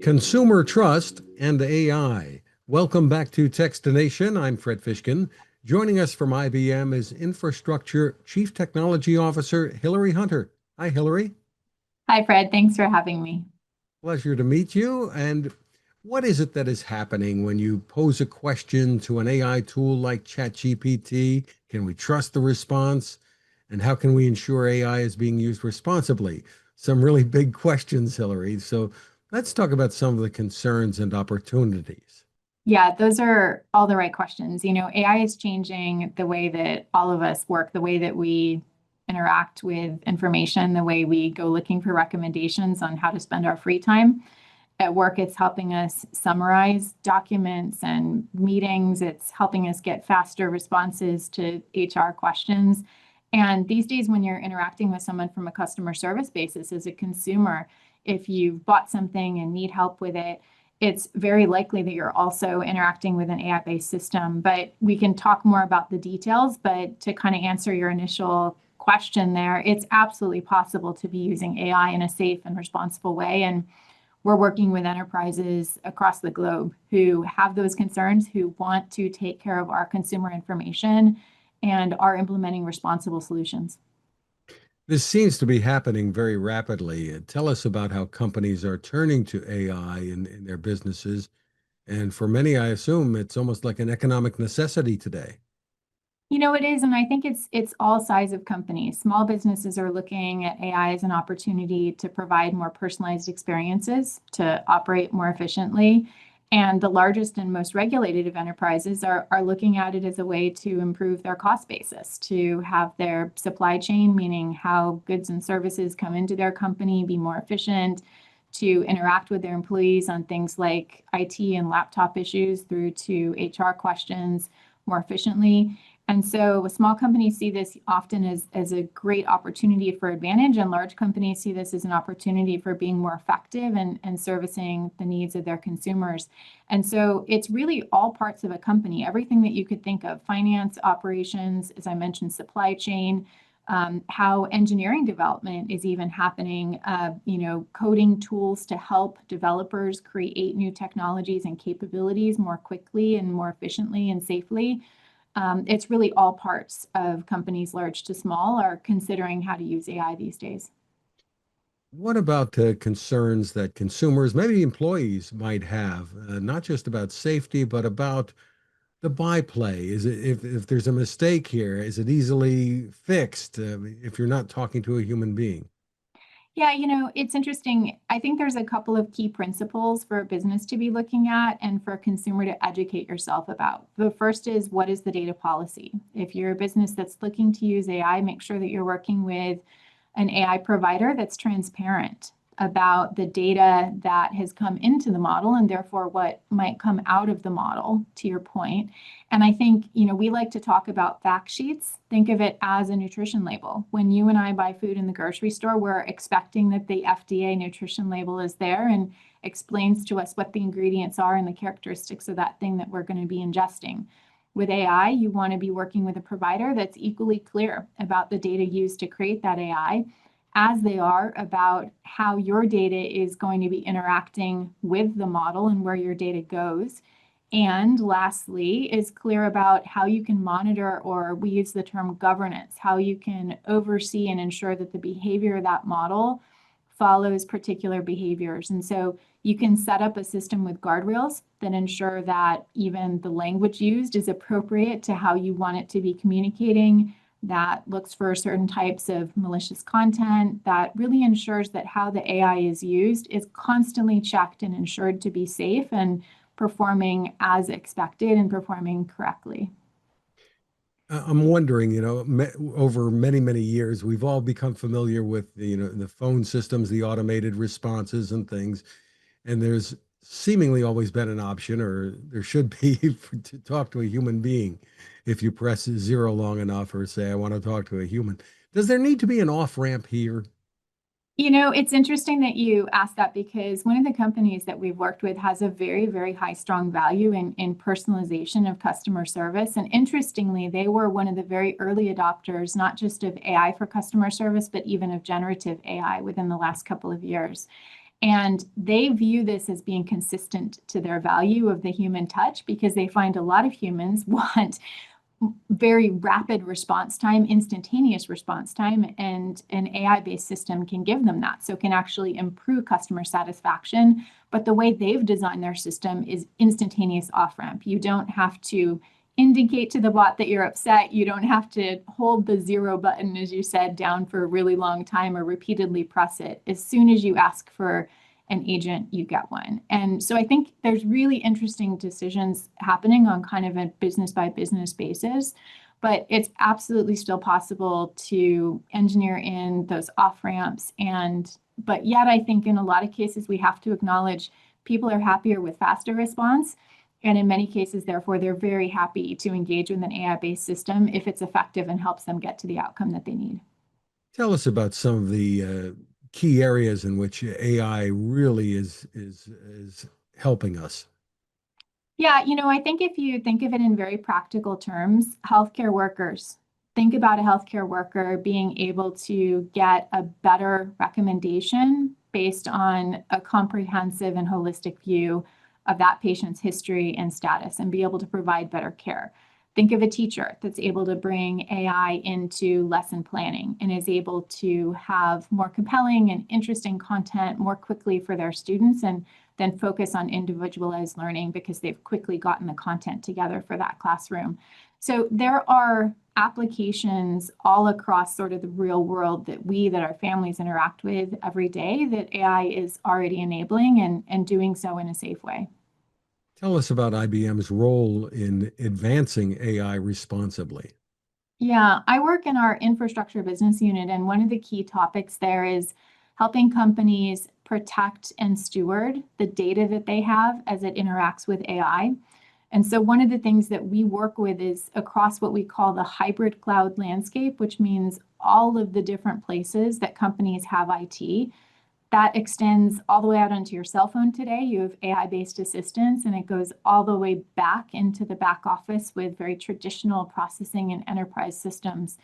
Consumer trust and AI. Welcome back to Techstination. I'm Fred Fishkin. Joining us from IBM is Infrastructure Chief Technology Officer Hillary Hunter. Hi, Hillary. Hi, Fred. Thanks for having me. Pleasure to meet you. And what is it that is happening when you pose a question to an AI tool like ChatGPT? Can we trust the response? And how can we ensure AI is being used responsibly? Some really big questions, Hillary. So let's talk about some of the concerns and opportunities. Yeah, those are all the right questions. AI is changing the way that all of us work, the way that we interact with information, the way we go looking for recommendations on how to spend our free time. At work, it's helping us summarize documents and meetings. It's helping us get faster responses to HR questions. And these days, when you're interacting with someone from a customer service basis as a consumer, if you've bought something and need help with it, it's very likely that you're also interacting with an AI-based system. But we can talk more about the details. But to kind of answer your initial question there, it's absolutely possible to be using AI in a safe and responsible way. And we're working with enterprises across the globe who have those concerns, who want to take care of our consumer information and are implementing responsible solutions. This seems to be happening very rapidly. Tell us about how companies are turning to AI in their businesses. And for many, I assume it's almost like an economic necessity today. It is, and I think it's all size of companies. Small businesses are looking at AI as an opportunity to provide more personalized experiences, to operate more efficiently. And the largest and most regulated of enterprises are looking at it as a way to improve their cost basis, to have their supply chain, meaning how goods and services come into their company, be more efficient, to interact with their employees on things like IT and laptop issues through to HR questions more efficiently. And so small companies see this often as a great opportunity for advantage, and large companies see this as an opportunity for being more effective and servicing the needs of their consumers. And so it's really all parts of a company, everything that you could think of: finance, operations, as I mentioned, supply chain, how engineering development is even happening, coding tools to help developers create new technologies and capabilities more quickly and more efficiently and safely. It's really all parts of companies, large to small, are considering how to use AI these days. What about concerns that consumers, maybe employees, might have, not just about safety, but about the byplay? Is it if there's a mistake here, is it easily fixed if you're not talking to a human being? Yeah, it's interesting. I think there's a couple of key principles for a business to be looking at and for a consumer to educate yourself about. The first is, what is the data policy? If you're a business that's looking to use AI, make sure that you're working with an AI provider that's transparent about the data that has come into the model and therefore what might come out of the model, to your point. And I think, we like to talk about fact sheets. Think of it as a nutrition label. When you and I buy food in the grocery store, we're expecting that the FDA nutrition label is there and explains to us what the ingredients are and the characteristics of that thing that we're going to be ingesting. With AI, you want to be working with a provider that's equally clear about the data used to create that AI, as they are about how your data is going to be interacting with the model and where your data goes. And lastly, is clear about how you can monitor, or we use the term governance, how you can oversee and ensure that the behavior of that model follows particular behaviors. And so you can set up a system with guardrails that ensure that even the language used is appropriate to how you want it to be communicating, that looks for certain types of malicious content, that really ensures that how the AI is used is constantly checked and ensured to be safe and performing as expected and performing correctly. I'm wondering, over many, many years, we've all become familiar with the phone systems, the automated responses and things. And there's seemingly always been an option, or there should be, to talk to a human being if you press zero long enough or say, I want to talk to a human. Does there need to be an off ramp here? It's interesting that you asked that, because one of the companies that we've worked with has a very, very high, strong value in personalization of customer service. And interestingly, they were one of the very early adopters, not just of AI for customer service, but even of generative AI within the last couple of years. And they view this as being consistent to their value of the human touch because they find a lot of humans want very rapid response time, instantaneous response time, and an AI-based system can give them that. So it can actually improve customer satisfaction. But the way they've designed their system is instantaneous off-ramp. You don't have to indicate to the bot that you're upset. You don't have to hold the 0 button, as you said, down for a really long time or repeatedly press it. As soon as you ask for an agent, you get one. And so I think there's really interesting decisions happening on kind of a business by business basis, but it's absolutely still possible to engineer in those off ramps. But yet I think in a lot of cases, we have to acknowledge people are happier with faster response. And in many cases, therefore, they're very happy to engage with an AI-based system if it's effective and helps them get to the outcome that they need. Tell us about some of the key areas in which AI really is helping us. Yeah, I think if you think of it in very practical terms, healthcare workers, think about a healthcare worker being able to get a better recommendation based on a comprehensive and holistic view of that patient's history and status and be able to provide better care. Think of a teacher that's able to bring AI into lesson planning and is able to have more compelling and interesting content more quickly for their students and then focus on individualized learning because they've quickly gotten the content together for that classroom. So there are applications all across sort of the real world that our families interact with every day that AI is already enabling and doing so in a safe way. Tell us about IBM's role in advancing AI responsibly. Yeah, I work in our infrastructure business unit, and one of the key topics there is helping companies protect and steward the data that they have as it interacts with AI. And so one of the things that we work with is across what we call the hybrid cloud landscape, which means all of the different places that companies have IT. That extends all the way out onto your cell phone today. You have AI-based assistants, and it goes all the way back into the back office with very traditional processing and enterprise systems.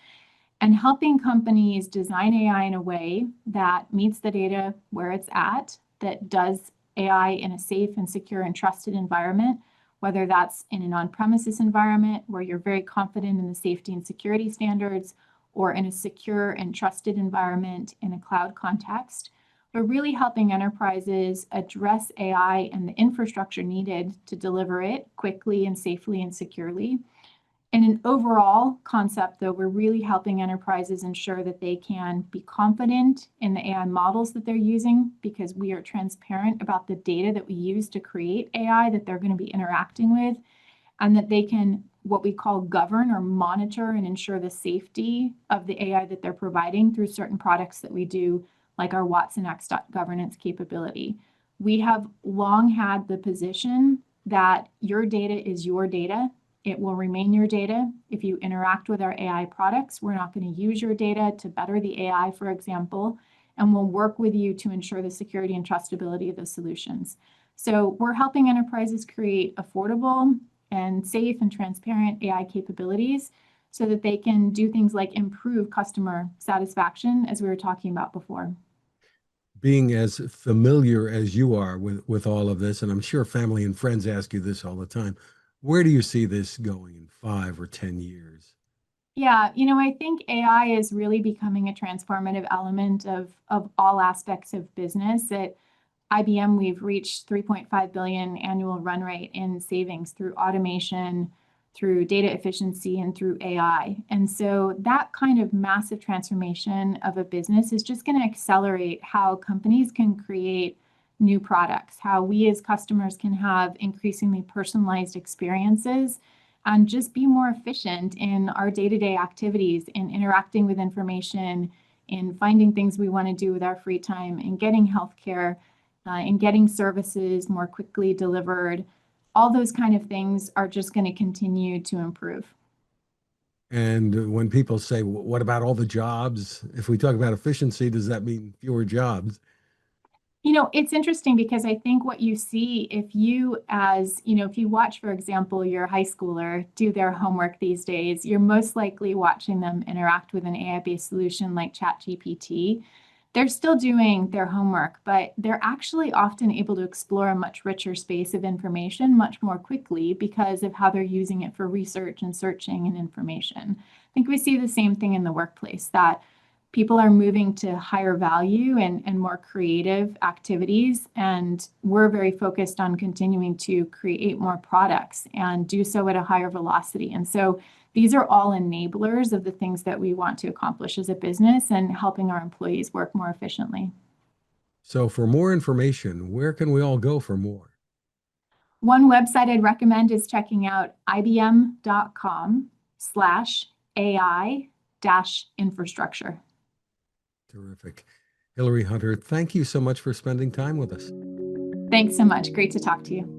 And helping companies design AI in a way that meets the data where it's at, that does AI in a safe and secure and trusted environment, whether that's in an on-premises environment where you're very confident in the safety and security standards, or in a secure and trusted environment in a cloud context. But really helping enterprises address AI and the infrastructure needed to deliver it quickly and safely and securely. In an overall concept, though, we're really helping enterprises ensure that they can be confident in the AI models that they're using because we are transparent about the data that we use to create AI that they're going to be interacting with, and that they can, what we call, govern or monitor and ensure the safety of the AI that they're providing through certain products that we do, like our Watson X governance capability. We have long had the position that your data is your data. It will remain your data. If you interact with our AI products, we're not going to use your data to better the AI, for example, and we'll work with you to ensure the security and trustability of the solutions. So we're helping enterprises create affordable and safe and transparent AI capabilities so that they can do things like improve customer satisfaction, as we were talking about before. Being as familiar as you are with all of this, and I'm sure family and friends ask you this all the time, where do you see this going in 5 or 10 years? Yeah, I think AI is really becoming a transformative element of all aspects of business. At IBM, we've reached 3.5 billion annual run rate in savings through automation, through data efficiency, and through AI. And so that kind of massive transformation of a business is just going to accelerate how companies can create new products, how we as customers can have increasingly personalized experiences and just be more efficient in our day-to-day activities, in interacting with information, in finding things we want to do with our free time, in getting healthcare, in getting services more quickly delivered. All those kind of things are just going to continue to improve. And when people say, what about all the jobs? If we talk about efficiency, does that mean fewer jobs? It's interesting because I think what you see if you watch, for example, your high schooler do their homework these days, you're most likely watching them interact with an AI-based solution like ChatGPT. they're still doing their homework, but they're actually often able to explore a much richer space of information much more quickly because of how they're using it for research and searching and information. I think we see the same thing in the workplace, that people are moving to higher value and more creative activities. And we're very focused on continuing to create more products and do so at a higher velocity. And so these are all enablers of the things that we want to accomplish as a business and helping our employees work more efficiently. So for more information, where can we all go for more? One website I'd recommend is checking out ibm.com/AI-infrastructure. Terrific. Hillary Hunter, thank you so much for spending time with us. Thanks so much. Great to talk to you.